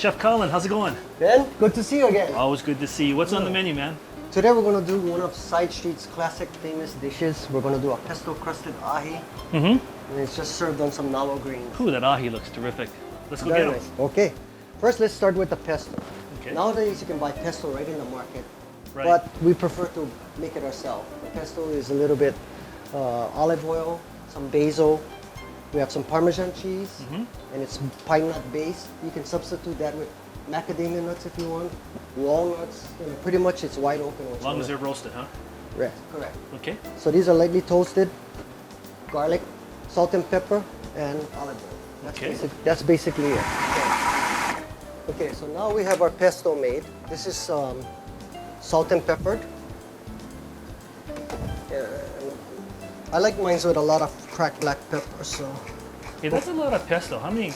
Chef Colin, how's it going? Ben, good to see you again. Always good to see you. What's on the menu, man? Today we're going to do one of Side Street's classic famous dishes. We're going to do a Pesto Crusted Ahi. And it's just served on some nalo greens. Ooh, that ahi looks terrific. Let's go Very get nice. them. Okay. First, let's start with the pesto. Okay. Nowadays, you can buy pesto right in the market. Right. But we prefer to make it ourselves. The pesto is a little bit olive oil, some basil. We have some Parmesan cheese, and it's pine nut based. You can substitute that with macadamia nuts if you want, walnuts. Pretty much it's wide open. As long as they're roasted, huh? Right, correct. Okay. So these are lightly toasted, garlic, salt and pepper, and olive oil. That's basically it. Okay, so now we have our pesto made. This is salt and peppered. I like mine with a lot of cracked black pepper, so. Yeah, that's a lot of pesto. How many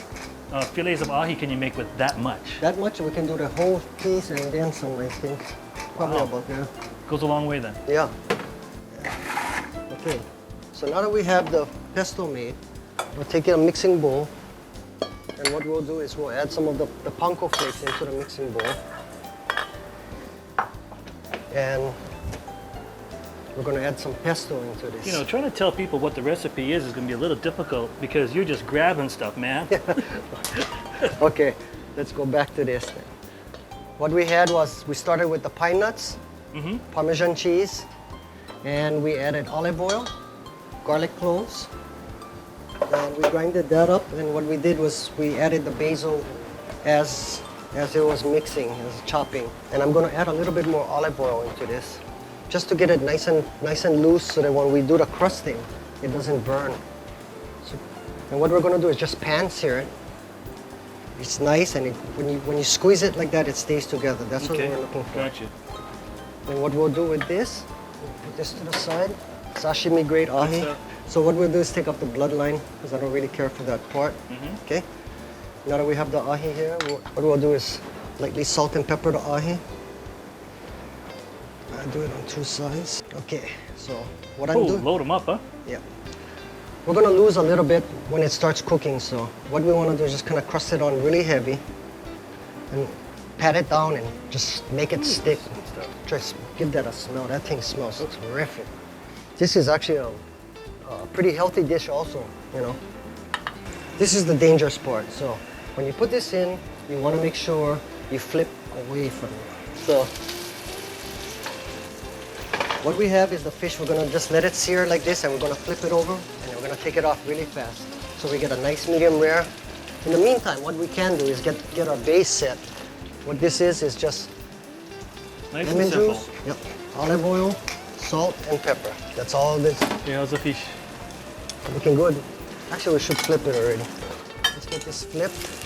fillets of ahi can you make with that much? That much, we can do the whole piece and then some, I think. Probably about there. Goes a long way then. Yeah. Okay, so now that we have the pesto made, we'll take a mixing bowl, and what we'll do is we'll add some of the panko flakes into the mixing bowl. And we're going to add some pesto into this. You know, trying to tell people what the recipe is going to be a little difficult because you're just grabbing stuff, man. Okay, let's go back to this then. What we had was, we started with the pine nuts, Parmesan cheese, and we added olive oil, garlic cloves, and we grinded that up, and what we did was we added the basil as it was mixing, as chopping. And I'm going to add a little bit more olive oil into this, just to get it nice and loose so that when we do the crusting, it doesn't burn. So, and what we're going to do is just pan sear it. It's nice, and when you squeeze it like that, it stays together. That's what we're looking for. Gotcha. And what we'll do with this, we'll put this to the side. Sashimi grade ahi. So what we'll do is take up the bloodline, because I don't really care for that part. Okay. Now that we have the ahi here, what we'll do is lightly salt and pepper the ahi. I do it on two sides. Okay, so what I'm doing... load them up, huh? Yeah. We're gonna lose a little bit when it starts cooking, so what we wanna do is just kind of crust it on really heavy and pat it down and just make it stick. Just give that a smell. That thing smells terrific. This is actually a pretty healthy dish also, you know. This is the dangerous part. So when you put this in, you wanna make sure you flip away from it. So what we have is the fish. We're gonna just let it sear like this, and we're gonna flip it over, and we're gonna take it off really fast. So we get a nice medium rare. In the meantime, what we can do is get our base set. What this is just nice lemon and simple. juice, olive oil, salt, and pepper. That's all this. Yeah, how's the fish? Looking good. Actually, we should flip it already. Let's get this flipped.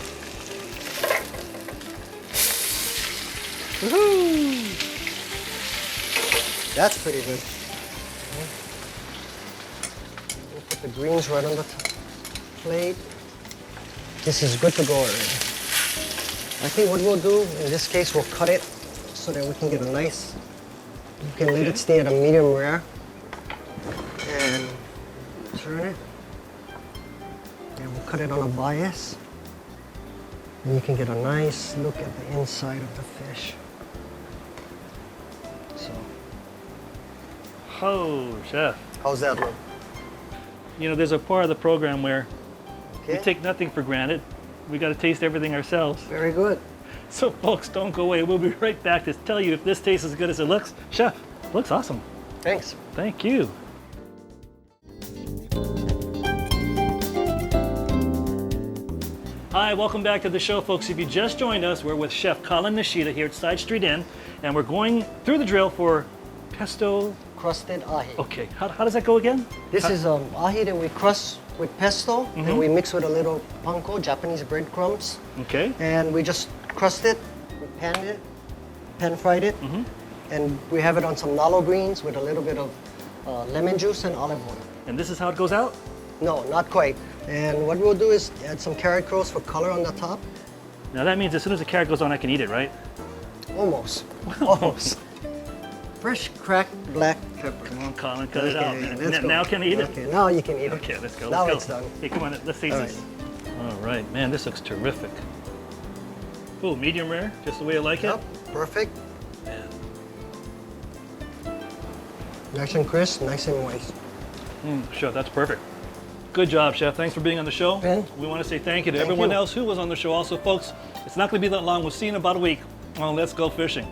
Woohoo! That's pretty good. We'll put the greens right on the plate. This is good to go already. I think what we'll do, in this case, we'll cut it so that we can get a nice, you can let it stay at a medium rare. And turn it. And we'll cut it on a bias. And you can get a nice look at the inside of the fish. Oh, chef. How's that look? You know, there's a part of the program where we take nothing for granted. We got to taste everything ourselves. Very good. So, folks, don't go away. We'll be right back to tell you if this tastes as good as it looks. Chef, looks awesome. Thanks. Thank you. Hi, welcome back to the show, folks. If you just joined us, we're with Chef Colin Nishida here at Side Street Inn, and we're going through the drill for Pesto Crusted ahi. Okay, how does that go again? This is ahi that we crust with pesto, and we mix with a little panko, Japanese breadcrumbs. Okay. And we just crust it, we pan fried it, and we have it on some nalo greens with a little bit of lemon juice and olive oil. And this is how it goes out? No, not quite. And what we'll do is add some carrot curls for color on the top. Now that means as soon as the carrot goes on, I can eat it, right? Almost. Almost. Fresh cracked black pepper. Come on, Colin, cut it out, man. Let's go. Now can I eat it? Okay, now you can eat it. Okay, let's go. Now Let's go. it's done. Hey, come on, let's taste this. All right, man, this looks terrific. Ooh, medium rare, just the way I like it. Yep, perfect. And Nice and crisp, nice and moist. Chef, that's perfect. Good job, Chef. Thanks for being on the show. Ben. We want to say thank you to Thank everyone you. else who was on the show. Also, folks, it's not going to be that long. We'll see you in about a week. Well, let's go fishing.